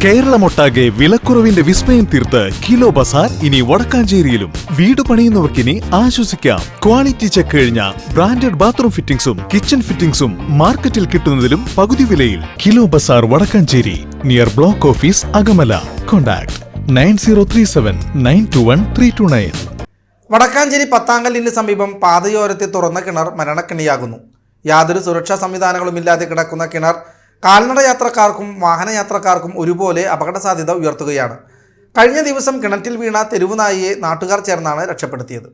കേരളമൊട്ടാകെ വിലക്കുറവിന്റെ വിസ്മയം തീർത്ത് കിലോ ബസാർ ഇനി വടക്കാഞ്ചേരിയിലും. വീട് പണിയുന്നവർക്കിനി ആശ്വസിക്കാം. ക്വാളിറ്റി ചെക്ക് കഴിഞ്ഞ ബ്രാൻഡഡ് ബാത്റൂം ഫിറ്റിംഗ്സും കിച്ചൺ ഫിറ്റിംഗ്സും മാർക്കറ്റിൽ കിട്ടുന്നതിലും പകുതി വിലയിൽ. Kilo Bazaar Vadakkanchery, near block office Akamala. Contact 9037921329. Vadakkanchery പത്താങ്കല്ലിന് സമീപം പാതയോരത്തിൽ തുറന്ന കിണർ മരണക്കെണിയാകുന്നു. യാതൊരു സുരക്ഷാ സംവിധാനങ്ങളുമില്ലാതെ കിടക്കുന്ന കിണർ കാൽനട യാത്രക്കാർക്കും വാഹനയാത്രക്കാർക്കും ഒരുപോലെ അപകട സാധ്യത ഉയർത്തുകയാണ്. കഴിഞ്ഞ ദിവസം കിണറ്റിൽ വീണ തെരുവുനായിയെ നാട്ടുകാർ ചേർന്നാണ് രക്ഷപ്പെടുത്തിയത്.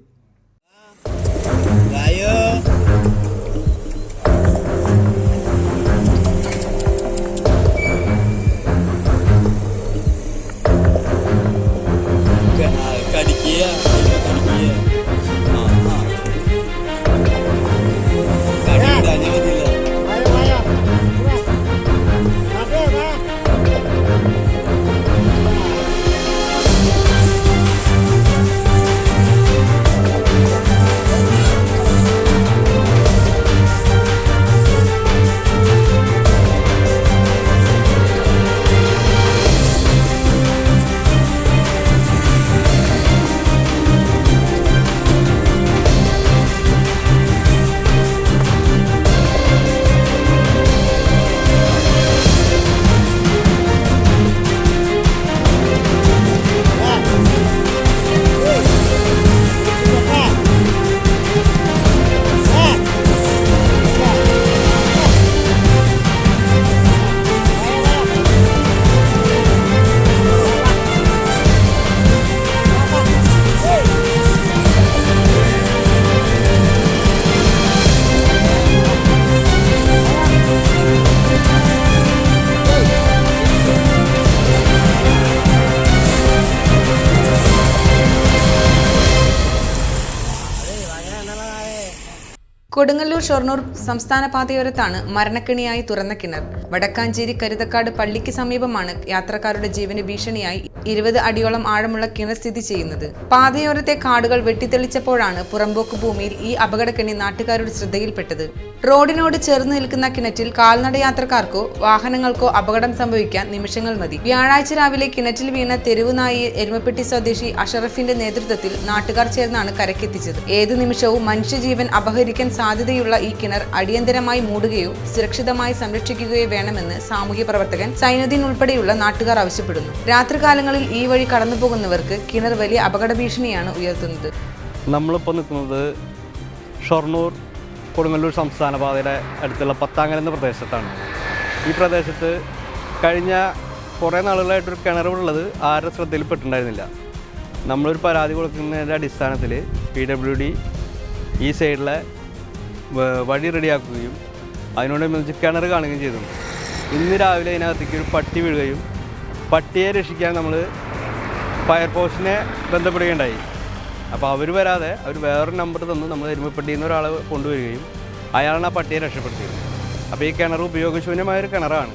കൊടുങ്ങല്ലൂർ ഷൊർണൂർ സംസ്ഥാന പാതയോരത്താണ് മരണക്കെണിയായി തുറന്ന കിണർ. വടക്കാഞ്ചേരി കരുതക്കാട് പള്ളിക്ക് സമീപമാണ് യാത്രക്കാരുടെ ജീവന് ഭീഷണിയായി 20 അടിയോളം ആഴമുള്ള കിണർ സ്ഥിതി ചെയ്യുന്നത്. പാതയോരത്തെ കാടുകൾ വെട്ടിത്തെളിച്ചപ്പോഴാണ് പുറമ്പോക്ക് ഭൂമിയിൽ ഈ അപകടക്കെണി നാട്ടുകാരുടെ ശ്രദ്ധയിൽപ്പെട്ടത്. റോഡിനോട് ചേർന്ന് നിൽക്കുന്ന കിണറ്റിൽ കാൽനട യാത്രക്കാർക്കോ വാഹനങ്ങൾക്കോ അപകടം സംഭവിക്കാൻ നിമിഷങ്ങൾ മതി. വ്യാഴാഴ്ച രാവിലെ കിണറ്റിൽ വീണ തെരുവുനായിയെ എരുമപ്പെട്ടി സ്വദേശി അഷറഫിന്റെ നേതൃത്വത്തിൽ നാട്ടുകാർ ചേർന്നാണ് കരക്കെത്തിച്ചത്. ഏതു നിമിഷവും മനുഷ്യജീവൻ അപഹരിക്കാൻ സാധ്യതയുള്ള ഈ കിണർ അടിയന്തരമായി മൂടുകയോ സുരക്ഷിതമായി സംരക്ഷിക്കുകയോ വേണമെന്ന് സാമൂഹ്യ പ്രവർത്തകൻ സൈനുദ്ദീൻ ഉൾപ്പെടെയുള്ള നാട്ടുകാർ ആവശ്യപ്പെടുന്നു. രാത്രികാലങ്ങളിൽ ഈ വഴി കടന്നു പോകുന്നവർക്ക് കിണർ വലിയ അപകട ഭീഷണിയാണ് ഉയർത്തുന്നത്. നമ്മളിപ്പോൾ നിൽക്കുന്നത് ഷൊർണൂർ കൊടുങ്ങല്ലൂർ സംസ്ഥാന പാതയുടെ അടുത്തുള്ള പത്താങ്കൽ എന്ന പ്രദേശത്താണ്. ഈ പ്രദേശത്ത് കഴിഞ്ഞ കുറേ നാളുകളായിട്ടൊരു കിണറുള്ളത് ആരുടെ ശ്രദ്ധയിൽപ്പെട്ടിട്ടുണ്ടായിരുന്നില്ല. നമ്മളൊരു പരാതി കൊടുക്കുന്നതിൻ്റെ അടിസ്ഥാനത്തിൽ PWD ഈ സൈഡിലെ വഴി റെഡിയാക്കുകയും അതിനോടനുബന്ധിച്ച് കിണർ കാണുകയും ചെയ്തു. ഇന്ന് രാവിലെ അതിനകത്തേക്ക് ഒരു പട്ടി വീഴുകയും പട്ടിയെ രക്ഷിക്കാൻ നമ്മൾ ഫയർഫോഴ്സിനെ ബന്ധപ്പെടുകയുണ്ടായി. അപ്പോൾ അവർ വരാതെ അവർ വേറൊരു നമ്പർ തന്നു നമ്മൾ എരുമപ്പെട്ടിയിൽ നിന്ന് ഒരാളെ കൊണ്ടുവരികയും അയാളാണ് ആ പട്ടിയെ രക്ഷപ്പെടുത്തിയത്. അപ്പോൾ ഈ കിണർ ഉപയോഗശൂന്യമായൊരു കിണറാണ്.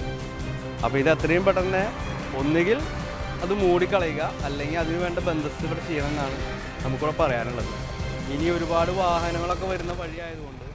അപ്പോൾ ഇത് എത്രയും പെട്ടെന്ന് ഒന്നുകിൽ അത് മൂടിക്കളയുക അല്ലെങ്കിൽ അതിന് വേണ്ട ബന്ധസ്ഥ ഇവിടെ ചെയ്യണമെന്നാണ് നമുക്കിവിടെ പറയാനുള്ളത്. ഇനി ഒരുപാട് വാഹനങ്ങളൊക്കെ വരുന്ന വഴിയായതുകൊണ്ട്